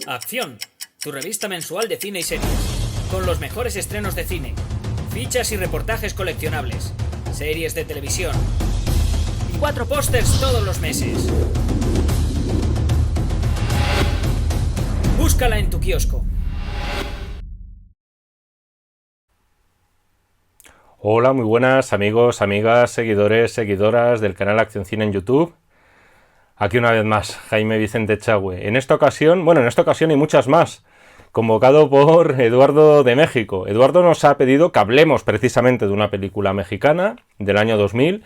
Acción, tu revista mensual de cine y series, con los mejores estrenos de cine, fichas y reportajes coleccionables, series de televisión y 4 pósters todos los meses. Búscala en tu kiosco. Hola, muy buenas amigos, amigas, seguidores, seguidoras del canal Acción Cine en YouTube. Aquí una vez más, Jaime Vicente Echagüe. En esta ocasión y muchas más, convocado por Eduardo de México. Eduardo nos ha pedido que hablemos precisamente de una película mexicana del año 2000,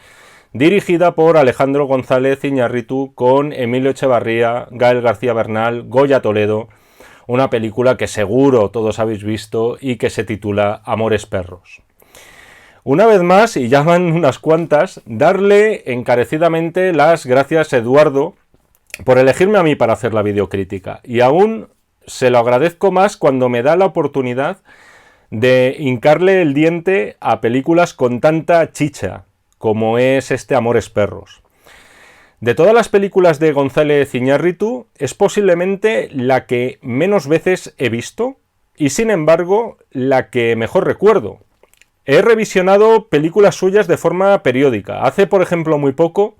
dirigida por Alejandro González Iñárritu, con Emilio Echevarría, Gael García Bernal, Goya Toledo, una película que seguro todos habéis visto y que se titula Amores Perros. Una vez más, y ya van unas cuantas, darle encarecidamente las gracias a Eduardo por elegirme a mí para hacer la videocrítica. Y aún se lo agradezco más cuando me da la oportunidad de hincarle el diente a películas con tanta chicha como es este Amores Perros. De todas las películas de González Iñárritu, es posiblemente la que menos veces he visto y, sin embargo, la que mejor recuerdo. He revisionado películas suyas de forma periódica. Hace, por ejemplo, muy poco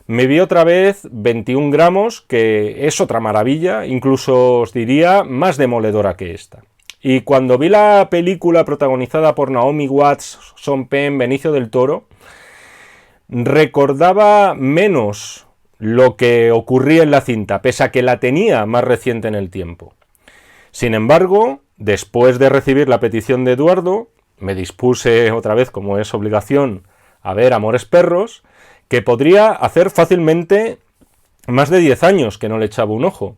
me vi otra vez 21 gramos, que es otra maravilla, incluso os diría más demoledora que esta. Y cuando vi la película protagonizada por Naomi Watts, Sean Penn, Benicio del Toro, recordaba menos lo que ocurría en la cinta, pese a que la tenía más reciente en el tiempo. Sin embargo, después de recibir la petición de Eduardo, me dispuse otra vez, como es obligación, a ver Amores Perros, que podría hacer fácilmente más de 10 años que no le echaba un ojo.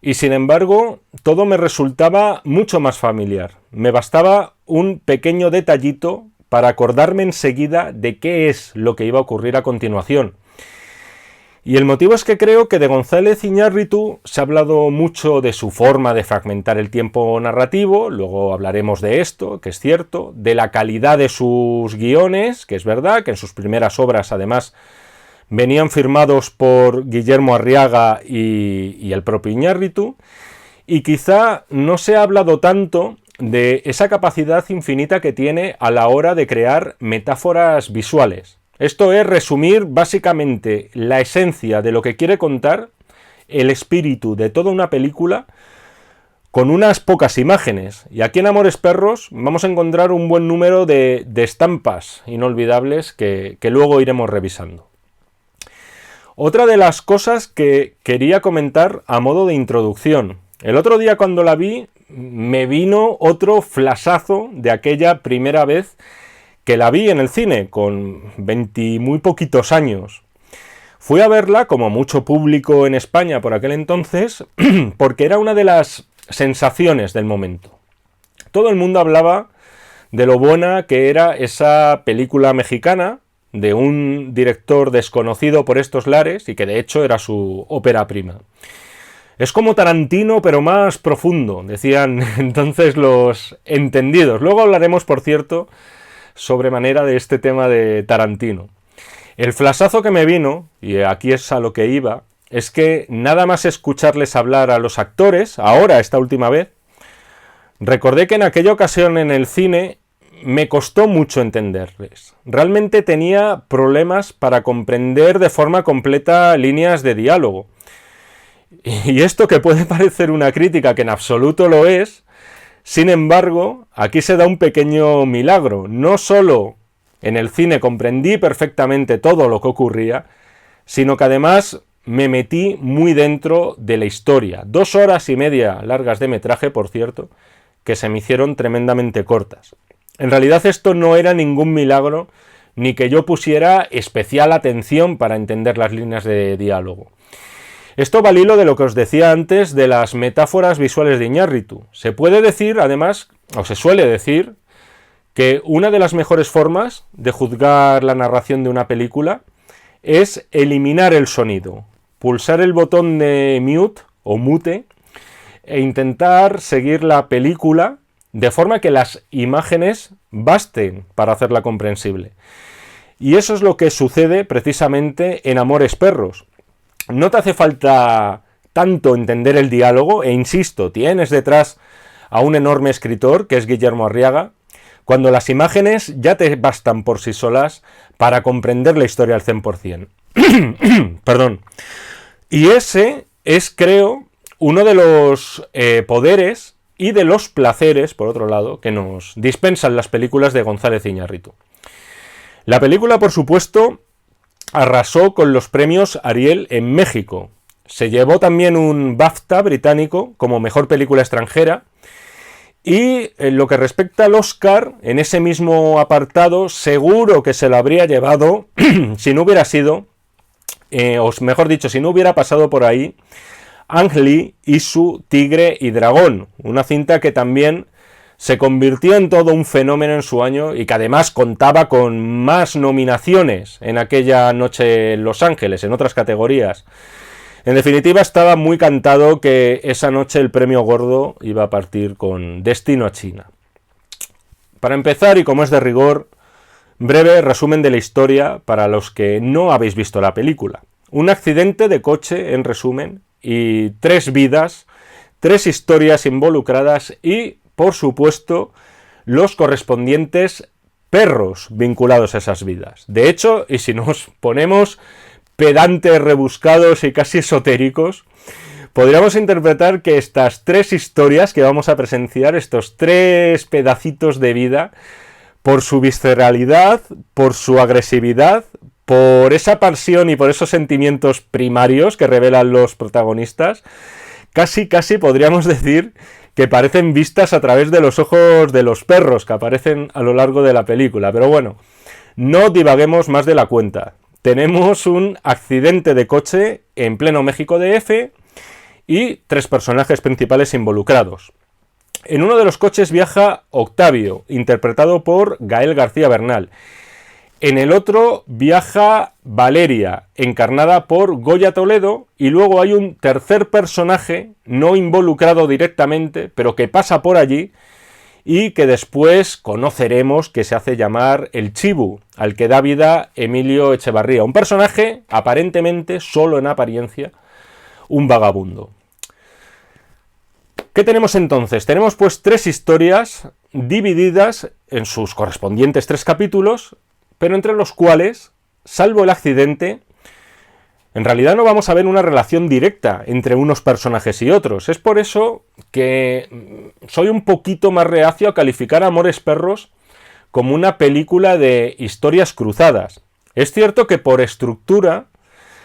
Y sin embargo, todo me resultaba mucho más familiar. Me bastaba un pequeño detallito para acordarme enseguida de qué es lo que iba a ocurrir a continuación. Y el motivo es que creo que de González Iñárritu se ha hablado mucho de su forma de fragmentar el tiempo narrativo, luego hablaremos de esto, que es cierto, de la calidad de sus guiones, que es verdad, que en sus primeras obras además venían firmados por Guillermo Arriaga y el propio Iñárritu, y quizá no se ha hablado tanto de esa capacidad infinita que tiene a la hora de crear metáforas visuales. Esto es resumir básicamente la esencia de lo que quiere contar, el espíritu de toda una película, con unas pocas imágenes. Y aquí en Amores Perros vamos a encontrar un buen número de estampas inolvidables que luego iremos revisando. Otra de las cosas que quería comentar a modo de introducción. El otro día cuando la vi me vino otro flashazo de aquella primera vez que la vi en el cine, con 20 muy poquitos años. Fui a verla, como mucho público en España por aquel entonces, porque era una de las sensaciones del momento. Todo el mundo hablaba de lo buena que era esa película mexicana, de un director desconocido por estos lares, y que de hecho era su ópera prima. Es como Tarantino, pero más profundo, decían entonces los entendidos. Luego hablaremos, por cierto, sobremanera de este tema de Tarantino. El flashazo que me vino, y aquí es a lo que iba, es que nada más escucharles hablar a los actores, ahora esta última vez, recordé que en aquella ocasión en el cine me costó mucho entenderles. Realmente tenía problemas para comprender de forma completa líneas de diálogo. Y esto, que puede parecer una crítica, que en absoluto lo es, sin embargo, aquí se da un pequeño milagro. No solo en el cine comprendí perfectamente todo lo que ocurría, sino que además me metí muy dentro de la historia. 2 horas y media largas de metraje, por cierto, que se me hicieron tremendamente cortas. En realidad esto no era ningún milagro, ni que yo pusiera especial atención para entender las líneas de diálogo. Esto va al hilo de lo que os decía antes de las metáforas visuales de Iñárritu. Se puede decir, además, o se suele decir, que una de las mejores formas de juzgar la narración de una película es eliminar el sonido, pulsar el botón de mute o mute e intentar seguir la película de forma que las imágenes basten para hacerla comprensible. Y eso es lo que sucede precisamente en Amores Perros. No te hace falta tanto entender el diálogo, e insisto, tienes detrás a un enorme escritor que es Guillermo Arriaga, cuando las imágenes ya te bastan por sí solas para comprender la historia al 100%. Perdón. Y ese es, creo, uno de los poderes y de los placeres, por otro lado, que nos dispensan las películas de González Iñárritu. La película, por supuesto, arrasó con los premios Ariel en México. Se llevó también un BAFTA británico como mejor película extranjera. Y en lo que respecta al Oscar, en ese mismo apartado, seguro que se lo habría llevado si no hubiera sido, o mejor dicho, si no hubiera pasado por ahí Ang Lee y su Tigre y Dragón, una cinta que también se convirtió en todo un fenómeno en su año y que además contaba con más nominaciones en aquella noche en Los Ángeles, en otras categorías. En definitiva, estaba muy cantado que esa noche el premio gordo iba a partir con Destino a China. Para empezar, y como es de rigor, breve resumen de la historia para los que no habéis visto la película. Un accidente de coche, en resumen, y 3 vidas, 3 historias involucradas y, por supuesto, los correspondientes perros vinculados a esas vidas. De hecho, y si nos ponemos pedantes, rebuscados y casi esotéricos, podríamos interpretar que estas 3 historias que vamos a presenciar, estos 3 pedacitos de vida, por su visceralidad, por su agresividad, por esa pasión y por esos sentimientos primarios que revelan los protagonistas, casi podríamos decir que parecen vistas a través de los ojos de los perros que aparecen a lo largo de la película. Pero bueno, no divaguemos más de la cuenta. Tenemos un accidente de coche en pleno México DF y 3 personajes principales involucrados. En uno de los coches viaja Octavio, interpretado por Gael García Bernal. En el otro viaja Valeria, encarnada por Goya Toledo, y luego hay un tercer personaje, no involucrado directamente, pero que pasa por allí, y que después conoceremos, que se hace llamar el Chibu, al que da vida Emilio Echevarría, un personaje aparentemente, solo en apariencia, un vagabundo. ¿Qué tenemos entonces? Tenemos pues 3 historias divididas en sus correspondientes 3 capítulos, pero entre los cuales, salvo el accidente, en realidad no vamos a ver una relación directa entre unos personajes y otros. Es por eso que soy un poquito más reacio a calificar a Amores Perros como una película de historias cruzadas. Es cierto que por estructura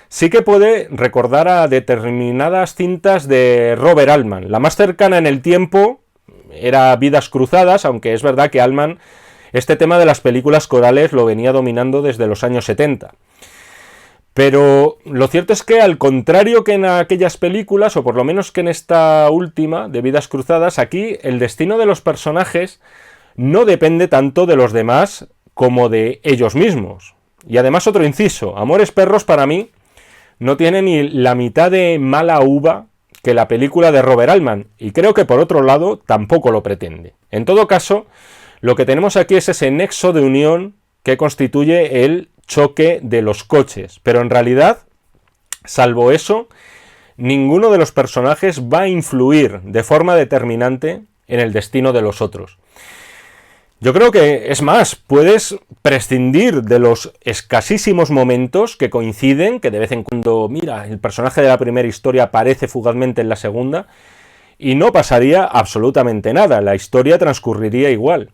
sí que puede recordar a determinadas cintas de Robert Altman. La más cercana en el tiempo era Vidas Cruzadas, aunque es verdad que Altman este tema de las películas corales lo venía dominando desde los años 70. Pero lo cierto es que, al contrario que en aquellas películas, o por lo menos que en esta última, de Vidas Cruzadas, aquí el destino de los personajes no depende tanto de los demás como de ellos mismos. Y además, otro inciso, Amores Perros para mí no tiene ni la mitad de mala uva que la película de Robert Altman, y creo que por otro lado tampoco lo pretende. En todo caso, lo que tenemos aquí es ese nexo de unión que constituye el choque de los coches, pero en realidad, salvo eso, ninguno de los personajes va a influir de forma determinante en el destino de los otros. Yo creo que, es más, puedes prescindir de los escasísimos momentos que coinciden, que de vez en cuando, mira, el personaje de la primera historia aparece fugazmente en la segunda, y no pasaría absolutamente nada, la historia transcurriría igual.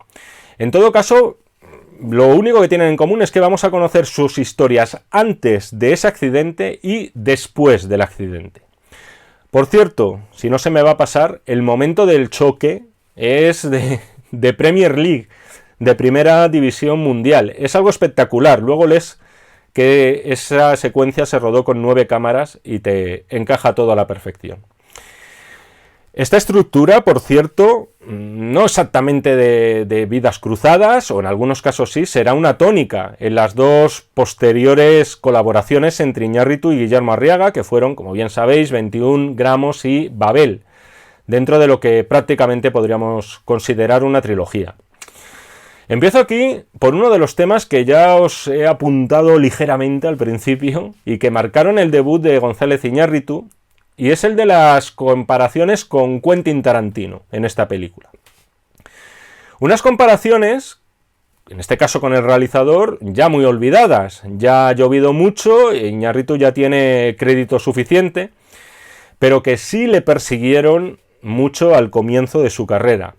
En todo caso, lo único que tienen en común es que vamos a conocer sus historias antes de ese accidente y después del accidente. Por cierto, si no se me va a pasar, el momento del choque es de Premier League, de Primera División Mundial. Es algo espectacular. Luego lees que esa secuencia se rodó con 9 cámaras y te encaja todo a la perfección. Esta estructura, por cierto, no exactamente de Vidas Cruzadas, o en algunos casos sí, será una tónica en las 2 posteriores colaboraciones entre Iñárritu y Guillermo Arriaga, que fueron, como bien sabéis, 21 gramos y Babel, dentro de lo que prácticamente podríamos considerar una trilogía. Empiezo aquí por uno de los temas que ya os he apuntado ligeramente al principio y que marcaron el debut de González Iñárritu, y es el de las comparaciones con Quentin Tarantino en esta película. Unas comparaciones, en este caso con el realizador, ya muy olvidadas. Ya ha llovido mucho, Iñárritu ya tiene crédito suficiente, pero que sí le persiguieron mucho al comienzo de su carrera.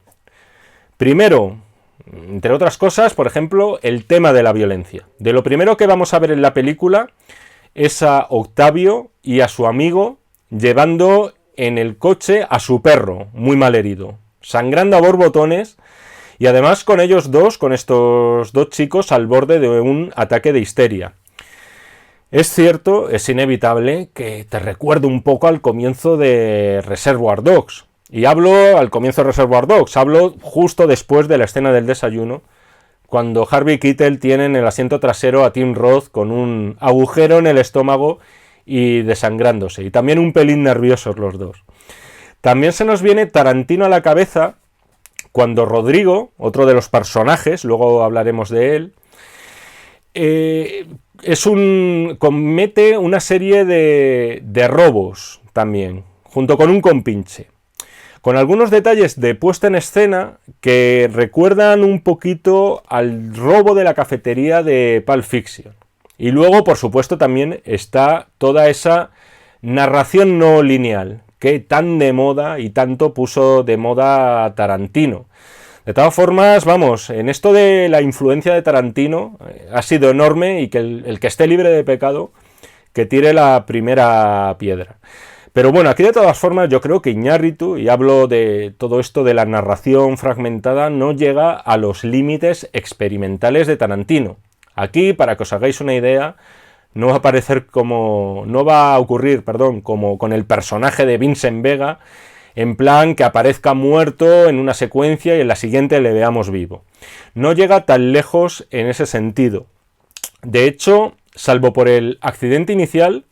Primero, entre otras cosas, por ejemplo, el tema de la violencia. De lo primero que vamos a ver en la película es a Octavio y a su amigo llevando en el coche a su perro, muy mal herido, sangrando a borbotones, y además con ellos dos, con estos dos chicos al borde de un ataque de histeria. Es cierto, es inevitable que te recuerde un poco al comienzo de Reservoir Dogs. Y hablo al comienzo de Reservoir Dogs, hablo justo después de la escena del desayuno, cuando Harvey Keitel tiene en el asiento trasero a Tim Roth con un agujero en el estómago y desangrándose. Y también un pelín nerviosos los dos. También se nos viene Tarantino a la cabeza cuando Rodrigo, otro de los personajes, luego hablaremos de él, comete una serie de robos también, junto con un compinche, con algunos detalles de puesta en escena que recuerdan un poquito al robo de la cafetería de Pulp Fiction. Y luego, por supuesto, también está toda esa narración no lineal que tan de moda y tanto puso de moda a Tarantino. De todas formas, vamos, en esto de la influencia de Tarantino ha sido enorme, y que el que esté libre de pecado, que tire la primera piedra. Pero bueno, aquí de todas formas yo creo que Iñárritu, y hablo de todo esto de la narración fragmentada, no llega a los límites experimentales de Tarantino. Aquí, para que os hagáis una idea, no va a ocurrir como con el personaje de Vincent Vega, en plan que aparezca muerto en una secuencia y en la siguiente le veamos vivo. No llega tan lejos en ese sentido. De hecho, salvo por el accidente inicial,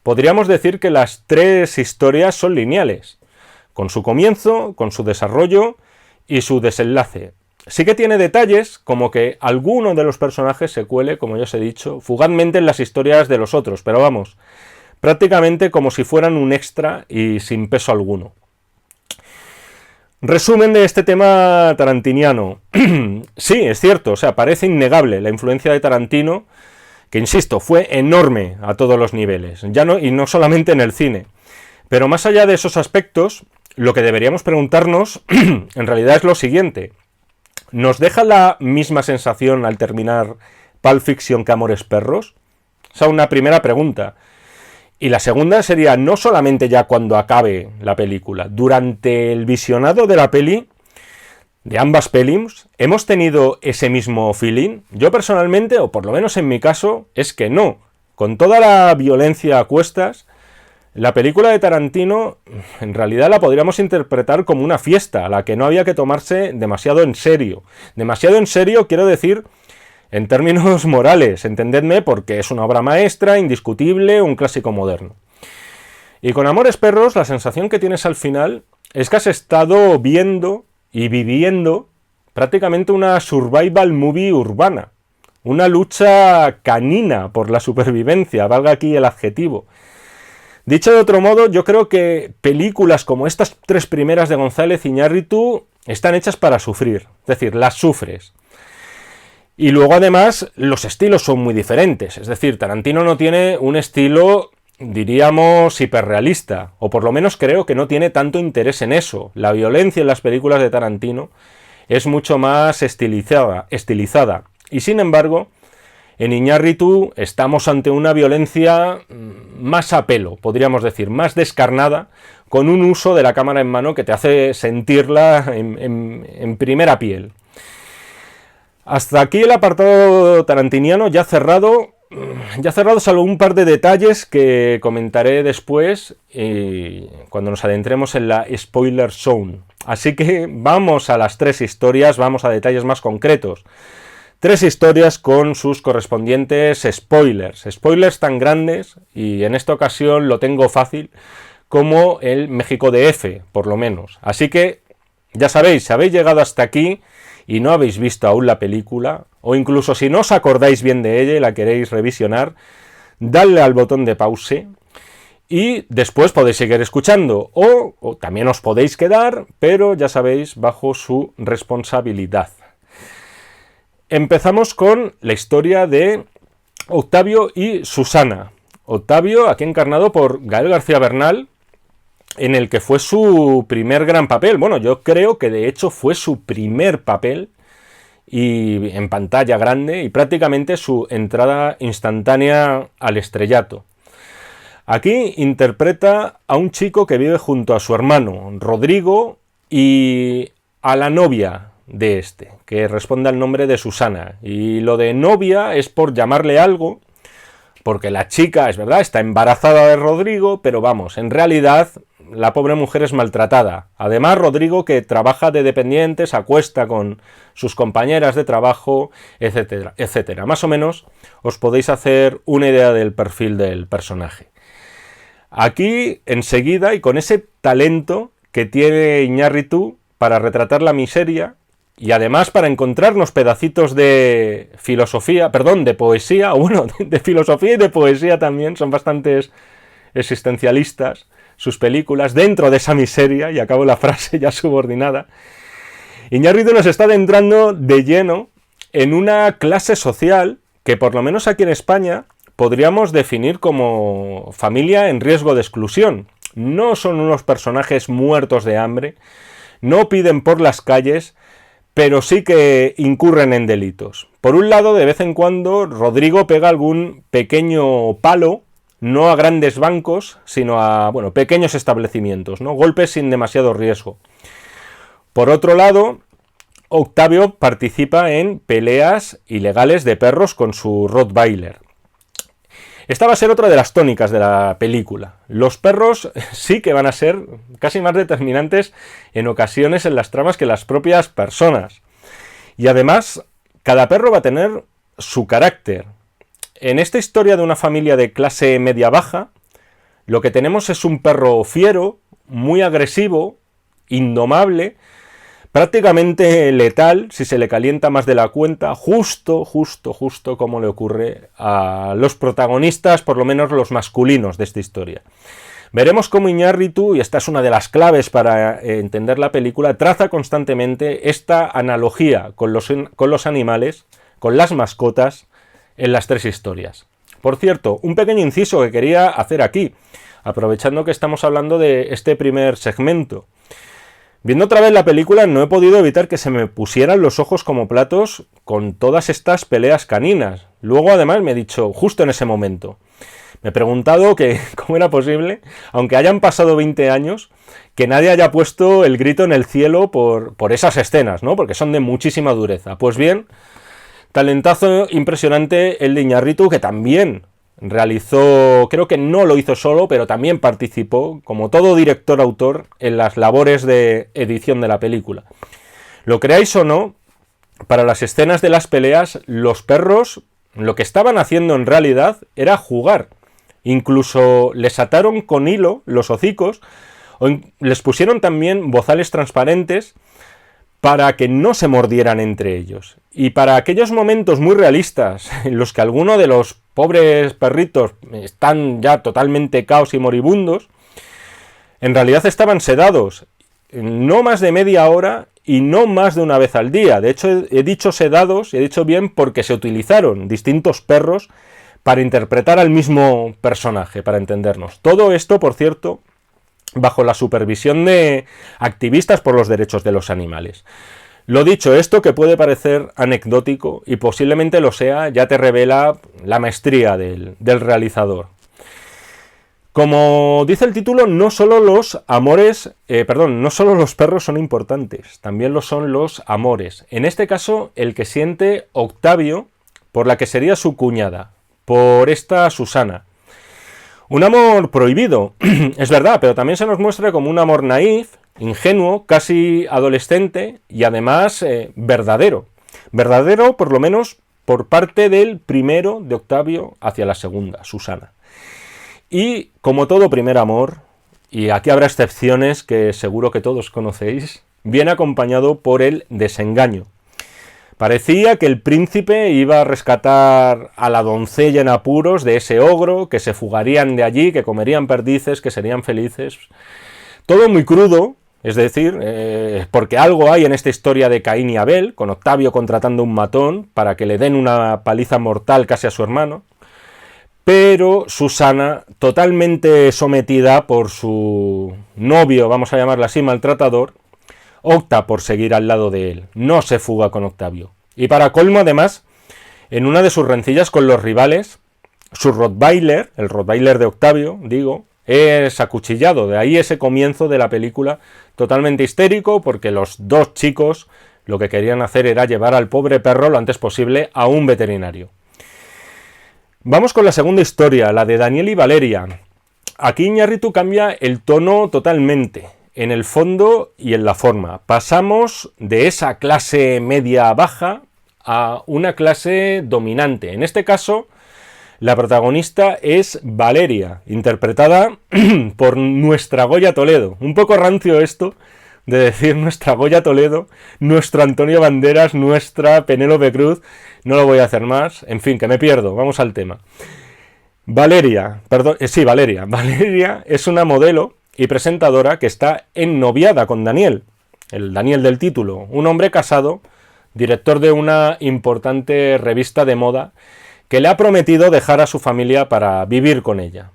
podríamos decir que las tres historias son lineales, con su comienzo, con su desarrollo y su desenlace. Sí que tiene detalles, como que alguno de los personajes se cuele, como ya os he dicho, fugazmente en las historias de los otros, pero vamos, prácticamente como si fueran un extra y sin peso alguno. Resumen de este tema tarantiniano. Sí, es cierto, o sea, parece innegable la influencia de Tarantino, que insisto, fue enorme a todos los niveles, y no solamente en el cine. Pero más allá de esos aspectos, lo que deberíamos preguntarnos en realidad es lo siguiente. ¿Nos deja la misma sensación al terminar Pulp Fiction que Amores Perros? Esa es una primera pregunta. Y la segunda sería, no solamente ya cuando acabe la película, durante el visionado de la peli, de ambas pelis, ¿hemos tenido ese mismo feeling? Yo personalmente, o por lo menos en mi caso, es que no. Con toda la violencia a cuestas, la película de Tarantino en realidad la podríamos interpretar como una fiesta, a la que no había que tomarse demasiado en serio. Demasiado en serio quiero decir en términos morales, entendedme, porque es una obra maestra, indiscutible, un clásico moderno. Y con Amores Perros, la sensación que tienes al final es que has estado viendo y viviendo prácticamente una survival movie urbana, una lucha canina por la supervivencia, valga aquí el adjetivo. Dicho de otro modo, yo creo que películas como estas tres primeras de González Iñárritu están hechas para sufrir, es decir, las sufres. Y luego además los estilos son muy diferentes, es decir, Tarantino no tiene un estilo, diríamos, hiperrealista, o por lo menos creo que no tiene tanto interés en eso. La violencia en las películas de Tarantino es mucho más estilizada, y sin embargo, en Iñárritu estamos ante una violencia más a pelo, podríamos decir, más descarnada, con un uso de la cámara en mano que te hace sentirla en primera piel. Hasta aquí el apartado tarantiniano, ya cerrado salvo un par de detalles que comentaré después cuando nos adentremos en la spoiler zone. Así que vamos a las tres historias, vamos a detalles más concretos. Tres historias con sus correspondientes spoilers. Spoilers tan grandes, y en esta ocasión lo tengo fácil, como el México DF, por lo menos. Así que, ya sabéis, si habéis llegado hasta aquí y no habéis visto aún la película, o incluso si no os acordáis bien de ella y la queréis revisionar, dadle al botón de pause y después podéis seguir escuchando o también os podéis quedar, pero ya sabéis, bajo su responsabilidad. Empezamos con la historia de Octavio y Susana. Octavio, aquí encarnado por Gael García Bernal, en el que fue su primer gran papel. Bueno, yo creo que de hecho fue su primer papel y en pantalla grande y prácticamente su entrada instantánea al estrellato. Aquí interpreta a un chico que vive junto a su hermano Rodrigo y a la novia de este, que responde al nombre de Susana. Y lo de novia es por llamarle algo, porque la chica, es verdad, está embarazada de Rodrigo, pero vamos, en realidad la pobre mujer es maltratada. Además, Rodrigo, que trabaja de dependiente, se acuesta con sus compañeras de trabajo, etcétera, etcétera. Más o menos os podéis hacer una idea del perfil del personaje. Aquí, enseguida, y con ese talento que tiene Iñárritu para retratar la miseria y además para encontrarnos pedacitos de filosofía, perdón, de poesía, o bueno, de filosofía y de poesía también, son bastantes existencialistas sus películas dentro de esa miseria, y acabo la frase ya subordinada. Iñárritu nos está adentrando de lleno en una clase social que por lo menos aquí en España podríamos definir como familia en riesgo de exclusión. No son unos personajes muertos de hambre, no piden por las calles, pero sí que incurren en delitos. Por un lado, de vez en cuando, Rodrigo pega algún pequeño palo, no a grandes bancos, sino a pequeños establecimientos, ¿no? Golpes sin demasiado riesgo. Por otro lado, Octavio participa en peleas ilegales de perros con su Rottweiler. Esta va a ser otra de las tónicas de la película. Los perros sí que van a ser casi más determinantes en ocasiones en las tramas que las propias personas. Y además, cada perro va a tener su carácter. En esta historia de una familia de clase media-baja, lo que tenemos es un perro fiero, muy agresivo, indomable, prácticamente letal si se le calienta más de la cuenta, justo como le ocurre a los protagonistas, por lo menos los masculinos de esta historia. Veremos cómo Iñárritu, y esta es una de las claves para entender la película, traza constantemente esta analogía con los animales, con las mascotas, en las tres historias. Por cierto, un pequeño inciso que quería hacer aquí, aprovechando que estamos hablando de este primer segmento. Viendo otra vez la película no he podido evitar que se me pusieran los ojos como platos con todas estas peleas caninas. Luego además me he dicho, justo en ese momento, me he preguntado que cómo era posible, aunque hayan pasado 20 años, que nadie haya puesto el grito en el cielo por esas escenas, ¿no? Porque son de muchísima dureza. Pues bien, talentazo impresionante el de Iñárritu, que también realizó, creo que no lo hizo solo, pero también participó, como todo director-autor, en las labores de edición de la película. Lo creáis o no, para las escenas de las peleas, los perros lo que estaban haciendo en realidad era jugar. Incluso les ataron con hilo los hocicos, o les pusieron también bozales transparentes para que no se mordieran entre ellos. Y para aquellos momentos muy realistas en los que alguno de los pobres perritos están ya totalmente caos y moribundos, en realidad estaban sedados no más de media hora y no más de una vez al día. De hecho, he dicho sedados, y he dicho bien porque se utilizaron distintos perros para interpretar al mismo personaje, para entendernos. Todo esto, por cierto, bajo la supervisión de activistas por los derechos de los animales. Lo dicho, esto que puede parecer anecdótico, y posiblemente lo sea, ya te revela la maestría del realizador. Como dice el título, no solo los perros son importantes, también lo son los amores. En este caso, el que siente Octavio por la que sería su cuñada, por esta Susana. Un amor prohibido, es verdad, pero también se nos muestra como un amor naif, ingenuo, casi adolescente y además verdadero. Verdadero, por lo menos, por parte del primero de Octavio hacia la segunda, Susana. Y como todo primer amor, y aquí habrá excepciones que seguro que todos conocéis, viene acompañado por el desengaño. Parecía que el príncipe iba a rescatar a la doncella en apuros de ese ogro, que se fugarían de allí, que comerían perdices, que serían felices. Todo muy crudo, es decir, porque algo hay en esta historia de Caín y Abel, con Octavio contratando un matón para que le den una paliza mortal casi a su hermano, pero Susana, totalmente sometida por su novio, vamos a llamarlo así, maltratador, opta por seguir al lado de él, no se fuga con Octavio. Y para colmo, además, en una de sus rencillas con los rivales, su Rottweiler, el Rottweiler de Octavio, digo, es acuchillado. De ahí ese comienzo de la película totalmente histérico, porque los dos chicos lo que querían hacer era llevar al pobre perro lo antes posible a un veterinario. Vamos con la segunda historia, la de Daniel y Valeria. Aquí Iñárritu cambia el tono totalmente, en el fondo y en la forma. Pasamos de esa clase media-baja a una clase dominante. En este caso, la protagonista es Valeria, interpretada por nuestra Goya Toledo. Un poco rancio esto de decir nuestra Goya Toledo, nuestro Antonio Banderas, nuestra Penélope Cruz. No lo voy a hacer más. En fin, que me pierdo. Vamos al tema. Valeria es una modelo y presentadora que está ennoviada con Daniel, el Daniel del título, un hombre casado, director de una importante revista de moda, que le ha prometido dejar a su familia para vivir con ella.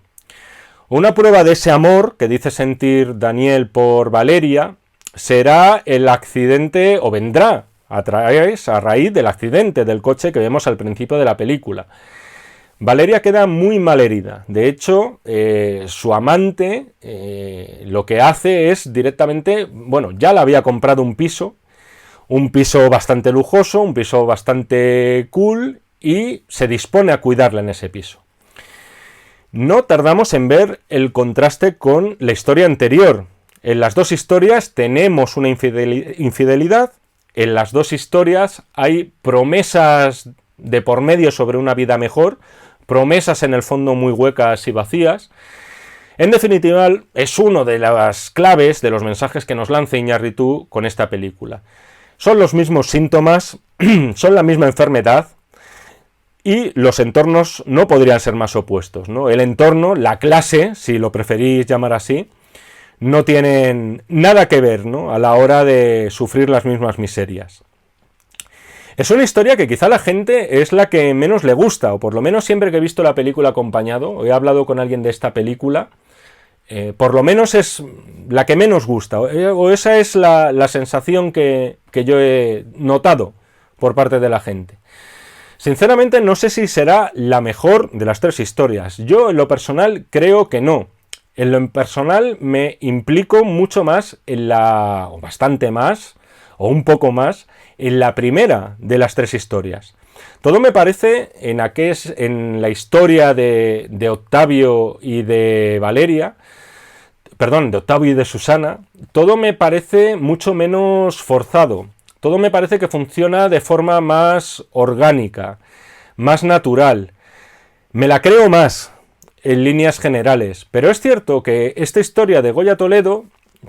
Una prueba de ese amor que dice sentir Daniel por Valeria será el accidente, o vendrá a raíz del accidente del coche que vemos al principio de la película. Valeria queda muy mal herida. De hecho, su amante lo que hace es directamente, ya le había comprado un piso bastante lujoso, un piso bastante cool, y se dispone a cuidarla en ese piso. No tardamos en ver el contraste con la historia anterior. En las dos historias tenemos una infidelidad, en las dos historias hay promesas de por medio sobre una vida mejor, promesas en el fondo muy huecas y vacías. En definitiva, es uno de las claves de los mensajes que nos lanza Iñárritu con esta película. Son los mismos síntomas, son la misma enfermedad, y los entornos no podrían ser más opuestos, ¿no? El entorno, la clase, si lo preferís llamar así, no tienen nada que ver, ¿no?, a la hora de sufrir las mismas miserias. Es una historia que quizá a la gente es la que menos le gusta, o por lo menos siempre que he visto la película acompañado, o he hablado con alguien de esta película, por lo menos es la que menos gusta, o esa es la sensación que yo he notado por parte de la gente. Sinceramente no sé si será la mejor de las tres historias. Yo en lo personal creo que no. En lo personal me implico mucho más o bastante más, o un poco más, en la primera de las tres historias. Todo me parece en la historia de Octavio y de Valeria, de Octavio y de Susana, todo me parece mucho menos forzado. Todo me parece que funciona de forma más orgánica, más natural. Me la creo más en líneas generales, pero es cierto que esta historia de Goya Toledo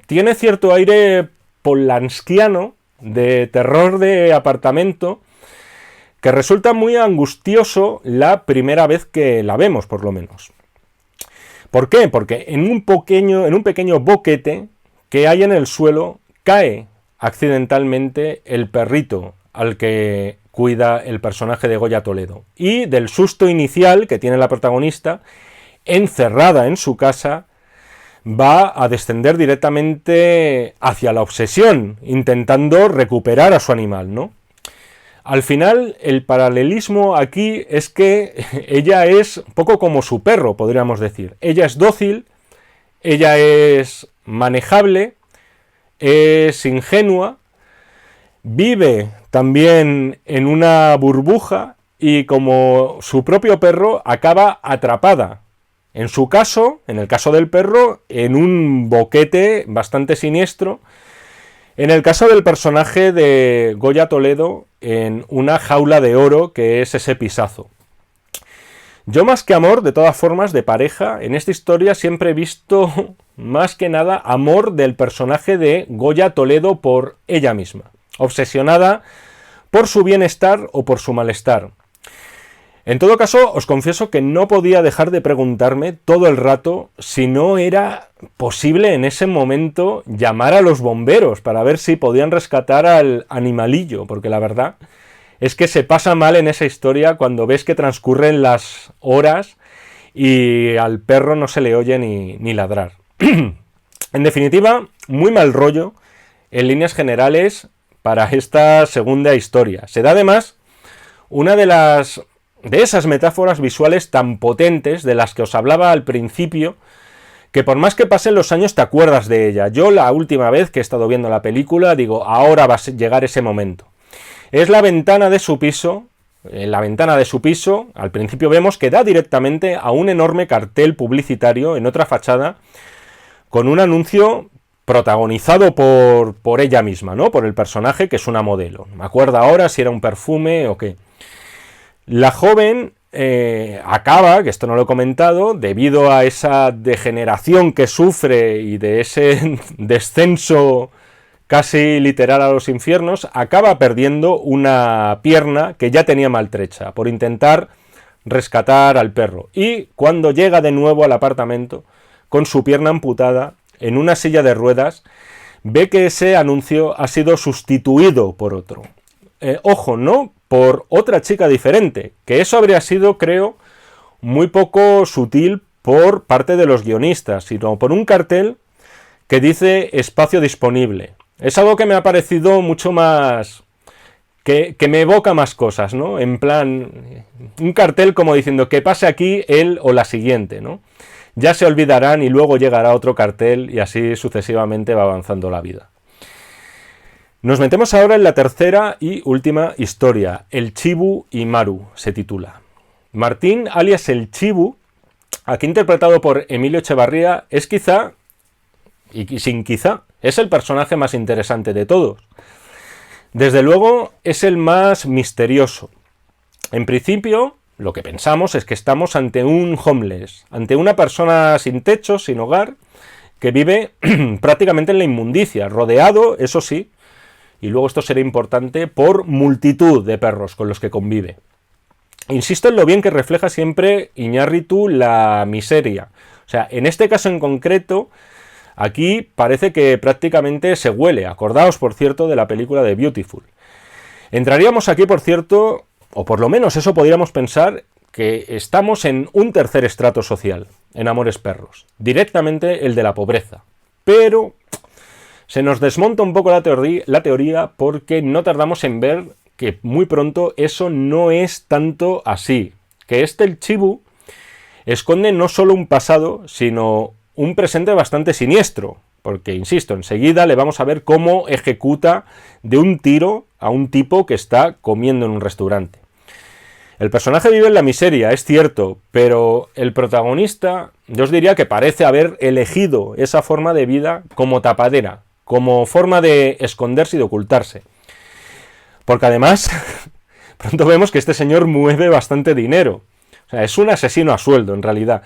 tiene cierto aire polanskiano, de terror de apartamento, que resulta muy angustioso la primera vez que la vemos, por lo menos. ¿Por qué? Porque en un pequeño boquete que hay en el suelo cae accidentalmente el perrito al que cuida el personaje de Goya Toledo. Y del susto inicial que tiene la protagonista, encerrada en su casa, va a descender directamente hacia la obsesión, intentando recuperar a su animal, ¿no? Al final, el paralelismo aquí es que ella es un poco como su perro, podríamos decir. Ella es dócil, ella es manejable, es ingenua, vive también en una burbuja y, como su propio perro, acaba atrapada. En su caso, en el caso del perro, en un boquete bastante siniestro. En el caso del personaje de Goya Toledo, en una jaula de oro, que es ese pisazo. Yo, más que amor, de todas formas, de pareja, en esta historia siempre he visto más que nada amor del personaje de Goya Toledo por ella misma, obsesionada por su bienestar o por su malestar. En todo caso, os confieso que no podía dejar de preguntarme todo el rato si no era posible en ese momento llamar a los bomberos para ver si podían rescatar al animalillo, porque la verdad es que se pasa mal en esa historia cuando ves que transcurren las horas y al perro no se le oye ni ladrar. En definitiva, muy mal rollo en líneas generales para esta segunda historia. Se da además una de esas metáforas visuales tan potentes de las que os hablaba al principio, que por más que pasen los años te acuerdas de ella. Yo la última vez que he estado viendo la película digo, ahora va a llegar ese momento. Es la ventana de su piso. En la ventana de su piso, al principio vemos que da directamente a un enorme cartel publicitario en otra fachada con un anuncio protagonizado por ella misma, ¿no? Por el personaje, que es una modelo. No me acuerdo ahora si era un perfume o qué. La joven acaba, que esto no lo he comentado, debido a esa degeneración que sufre y de ese descenso casi literal a los infiernos, acaba perdiendo una pierna que ya tenía maltrecha por intentar rescatar al perro. Y cuando llega de nuevo al apartamento, con su pierna amputada, en una silla de ruedas, ve que ese anuncio ha sido sustituido por otro. Ojo, no por otra chica diferente, que eso habría sido, creo, muy poco sutil por parte de los guionistas, sino por un cartel que dice espacio disponible. Es algo que me ha parecido mucho más... que me evoca más cosas, ¿no? En plan, un cartel como diciendo que pase aquí él o la siguiente, ¿no? Ya se olvidarán y luego llegará otro cartel y así sucesivamente va avanzando la vida. Nos metemos ahora en la tercera y última historia, El Chibu y Maru, se titula. Martín, alias El Chibu, aquí interpretado por Emilio Echevarría, es quizá, y sin quizá, es el personaje más interesante de todos. Desde luego es el más misterioso. En principio, lo que pensamos es que estamos ante un homeless, ante una persona sin techo, sin hogar, que vive prácticamente en la inmundicia, rodeado, eso sí, y luego esto será importante, por multitud de perros con los que convive. Insisto en lo bien que refleja siempre Iñárritu la miseria. O sea, en este caso en concreto, aquí parece que prácticamente se huele. Acordaos, por cierto, de la película de Beautiful. Entraríamos aquí, por cierto, o por lo menos eso podríamos pensar, que estamos en un tercer estrato social, en Amores Perros. Directamente el de la pobreza. Pero se nos desmonta un poco la teoría porque no tardamos en ver que muy pronto eso no es tanto así. Que El Chibu esconde no solo un pasado, sino un presente bastante siniestro. Porque, insisto, enseguida le vamos a ver cómo ejecuta de un tiro a un tipo que está comiendo en un restaurante. El personaje vive en la miseria, es cierto, pero el protagonista, yo os diría que parece haber elegido esa forma de vida como tapadera, como forma de esconderse y de ocultarse. Porque además, pronto vemos que este señor mueve bastante dinero. O sea, es un asesino a sueldo, en realidad.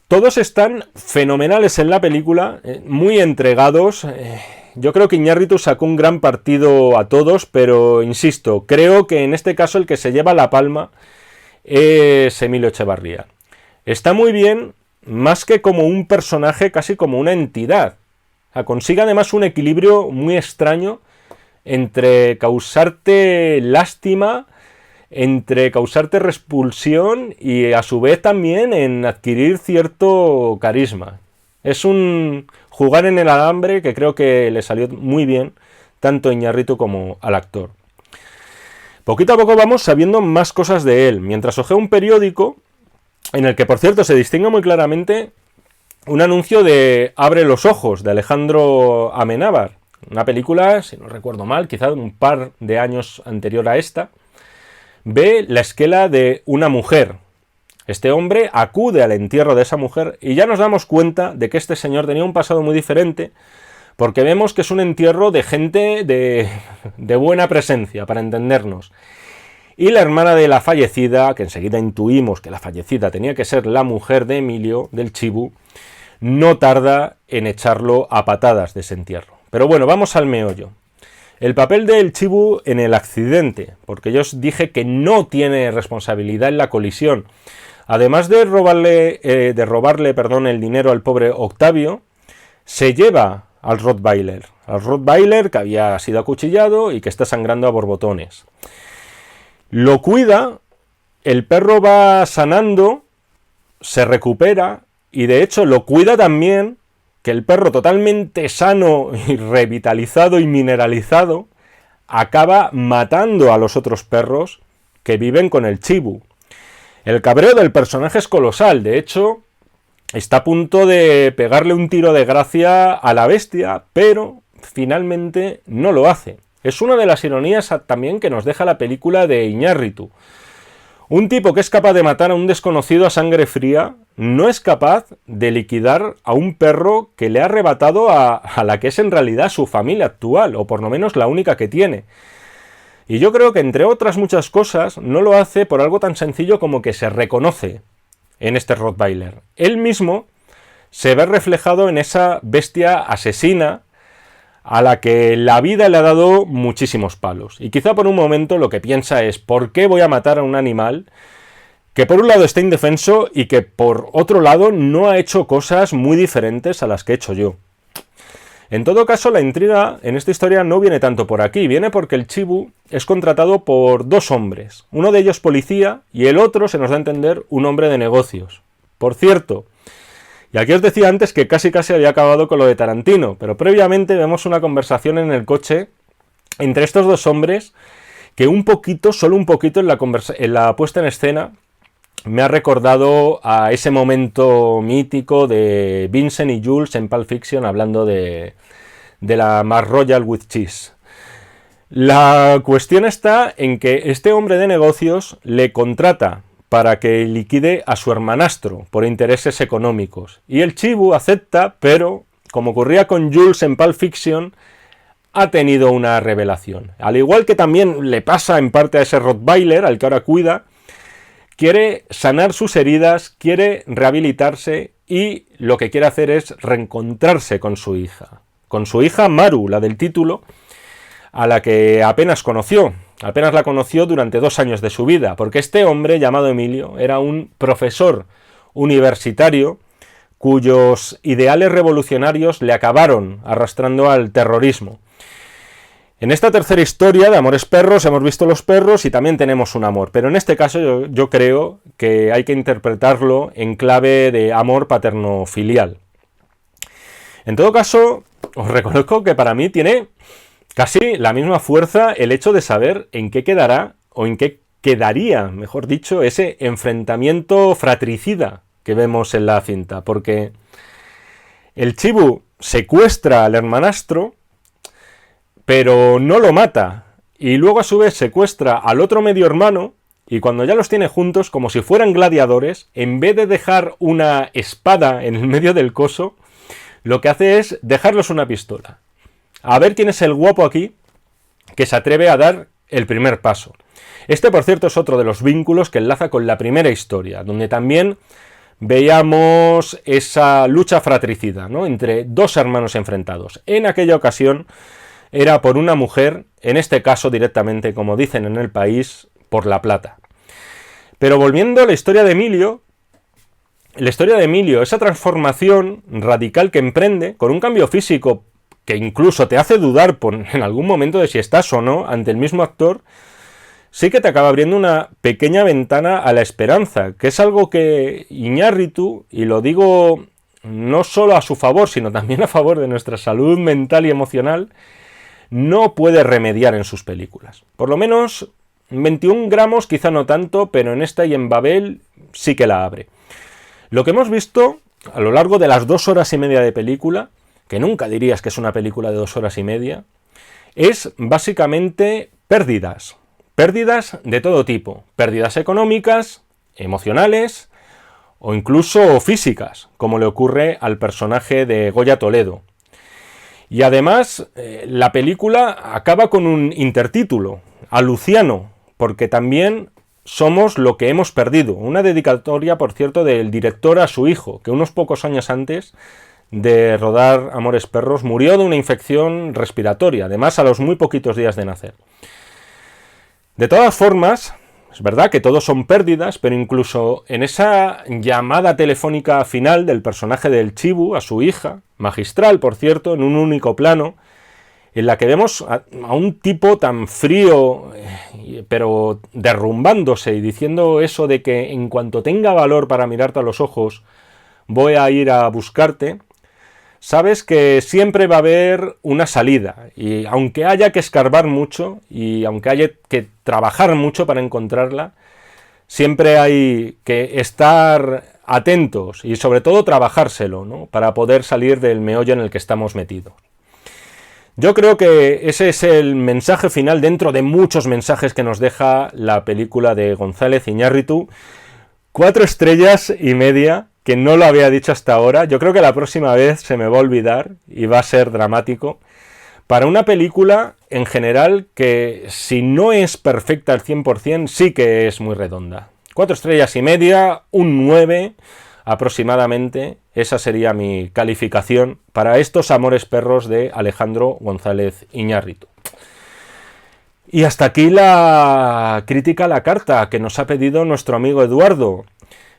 Todos están fenomenales en la película, muy entregados. Yo creo que Iñárritu sacó un gran partido a todos, pero insisto, creo que en este caso el que se lleva la palma es Emilio Echevarría. Está muy bien, más que como un personaje, casi como una entidad. O sea, consigue además un equilibrio muy extraño entre causarte lástima, entre causarte repulsión y a su vez también en adquirir cierto carisma. Es un jugar en el alambre que creo que le salió muy bien tanto a Iñárritu como al actor. Poquito a poco vamos sabiendo más cosas de él, mientras ojeo un periódico en el que, por cierto, se distingue muy claramente un anuncio de Abre los ojos, de Alejandro Amenábar, una película, si no recuerdo mal, quizá un par de años anterior a esta. Ve la esquela de una mujer. Este hombre acude al entierro de esa mujer y ya nos damos cuenta de que este señor tenía un pasado muy diferente, porque vemos que es un entierro de gente de buena presencia, para entendernos. Y la hermana de la fallecida, que enseguida intuimos que la fallecida tenía que ser la mujer de Emilio, del Chibu, no tarda en echarlo a patadas de ese entierro. Pero bueno, vamos al meollo. El papel del chibu en el accidente, porque yo os dije que no tiene responsabilidad en la colisión. Además de robarle el dinero al pobre Octavio, se lleva al Rottweiler que había sido acuchillado y que está sangrando a borbotones. Lo cuida, el perro va sanando, se recupera y de hecho lo cuida también que el perro, totalmente sano y revitalizado y mineralizado, acaba matando a los otros perros que viven con el chibu. El cabreo del personaje es colosal, de hecho está a punto de pegarle un tiro de gracia a la bestia, pero finalmente no lo hace. Es una de las ironías también que nos deja la película de Iñárritu. Un tipo que es capaz de matar a un desconocido a sangre fría no es capaz de liquidar a un perro que le ha arrebatado a la que es en realidad su familia actual, o por lo menos la única que tiene. Y yo creo que entre otras muchas cosas no lo hace por algo tan sencillo como que se reconoce en este Rottweiler. Él mismo se ve reflejado en esa bestia asesina a la que la vida le ha dado muchísimos palos. Y quizá por un momento lo que piensa es: ¿por qué voy a matar a un animal que por un lado está indefenso y que por otro lado no ha hecho cosas muy diferentes a las que he hecho yo? En todo caso, la intriga en esta historia no viene tanto por aquí, viene porque el chibu es contratado por dos hombres, uno de ellos policía y el otro, se nos da a entender, un hombre de negocios. Por cierto, y aquí os decía antes que casi había acabado con lo de Tarantino, pero previamente vemos una conversación en el coche entre estos dos hombres que un poquito, solo un poquito en la puesta en escena, me ha recordado a ese momento mítico de Vincent y Jules en Pulp Fiction hablando de la McRoyal with Cheese. La cuestión está en que este hombre de negocios le contrata para que liquide a su hermanastro por intereses económicos. Y el chibu acepta, pero como ocurría con Jules en Pulp Fiction, ha tenido una revelación. Al igual que también le pasa en parte a ese Rottweiler, al que ahora cuida, quiere sanar sus heridas, quiere rehabilitarse y lo que quiere hacer es reencontrarse con su hija Maru, la del título, a la que apenas la conoció durante 2 años de su vida, porque este hombre llamado Emilio era un profesor universitario cuyos ideales revolucionarios le acabaron arrastrando al terrorismo. En esta tercera historia de Amores Perros hemos visto los perros y también tenemos un amor, pero en este caso yo creo que hay que interpretarlo en clave de amor paterno-filial. En todo caso, os reconozco que para mí tiene casi la misma fuerza el hecho de saber en qué quedará, o en qué quedaría, mejor dicho, ese enfrentamiento fratricida que vemos en la cinta, porque el chibu secuestra al hermanastro, pero no lo mata, y luego a su vez secuestra al otro medio hermano, y cuando ya los tiene juntos, como si fueran gladiadores, en vez de dejar una espada en el medio del coso, lo que hace es dejarlos una pistola. A ver quién es el guapo aquí que se atreve a dar el primer paso. Este, por cierto, es otro de los vínculos que enlaza con la primera historia, donde también veíamos esa lucha fratricida, ¿no?, entre dos hermanos enfrentados. En aquella ocasión era por una mujer, en este caso directamente, como dicen en el país, por la plata. Pero volviendo a la historia de Emilio, esa transformación radical que emprende, con un cambio físico que incluso te hace dudar en algún momento de si estás o no ante el mismo actor, sí que te acaba abriendo una pequeña ventana a la esperanza, que es algo que Iñárritu, y lo digo no solo a su favor, sino también a favor de nuestra salud mental y emocional, no puede remediar en sus películas. Por lo menos 21 gramos quizá no tanto, pero en esta y en Babel sí que la abre. Lo que hemos visto a lo largo de las 2 horas y media de película, que nunca dirías que es una película de 2 horas y media, es básicamente pérdidas de todo tipo, pérdidas económicas, emocionales o incluso físicas, como le ocurre al personaje de Goya Toledo. Y además, la película acaba con un intertítulo, a Luciano, porque también somos lo que hemos perdido. Una dedicatoria, por cierto, del director a su hijo, que unos pocos años antes de rodar Amores Perros, murió de una infección respiratoria, además a los muy poquitos días de nacer. De todas formas, es verdad que todos son pérdidas, pero incluso en esa llamada telefónica final del personaje del Chibu a su hija, magistral por cierto, en un único plano, en la que vemos a un tipo tan frío, pero derrumbándose y diciendo eso de que en cuanto tenga valor para mirarte a los ojos, voy a ir a buscarte, sabes que siempre va a haber una salida, y aunque haya que escarbar mucho, y aunque haya que trabajar mucho para encontrarla, siempre hay que estar atentos y sobre todo trabajárselo, ¿no?, para poder salir del meollo en el que estamos metidos. Yo creo que ese es el mensaje final dentro de muchos mensajes que nos deja la película de González Iñárritu. 4 estrellas y media, que no lo había dicho hasta ahora. Yo creo que la próxima vez se me va a olvidar y va a ser dramático. Para una película en general que si no es perfecta al 100%, sí que es muy redonda. 4 estrellas y media, un 9 aproximadamente. Esa sería mi calificación para estos Amores Perros de Alejandro González Iñárritu. Y hasta aquí la crítica a la carta que nos ha pedido nuestro amigo Eduardo.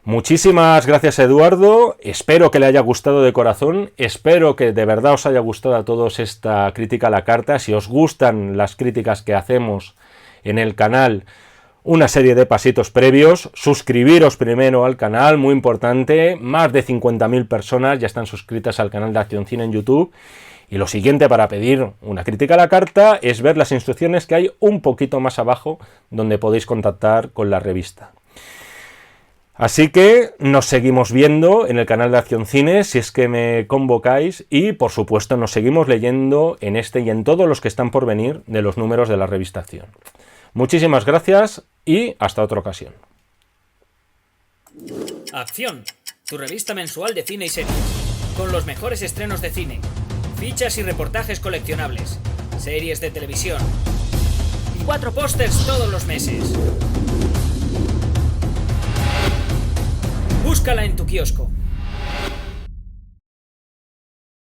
Muchísimas gracias, Eduardo. Espero que le haya gustado de corazón. Espero que de verdad os haya gustado a todos esta crítica a la carta. Si os gustan las críticas que hacemos en el canal, una serie de pasitos previos. Suscribiros primero al canal, muy importante. Más de 50.000 personas ya están suscritas al canal de Acción Cine en YouTube. Y lo siguiente para pedir una crítica a la carta es ver las instrucciones que hay un poquito más abajo, donde podéis contactar con la revista. Así que nos seguimos viendo en el canal de Acción Cine si es que me convocáis, y por supuesto nos seguimos leyendo en este y en todos los que están por venir de los números de la revista Acción. Muchísimas gracias y hasta otra ocasión. Acción, tu revista mensual de cine y series, con los mejores estrenos de cine, fichas y reportajes coleccionables, series de televisión y 4 pósters todos los meses. Búscala en tu kiosco.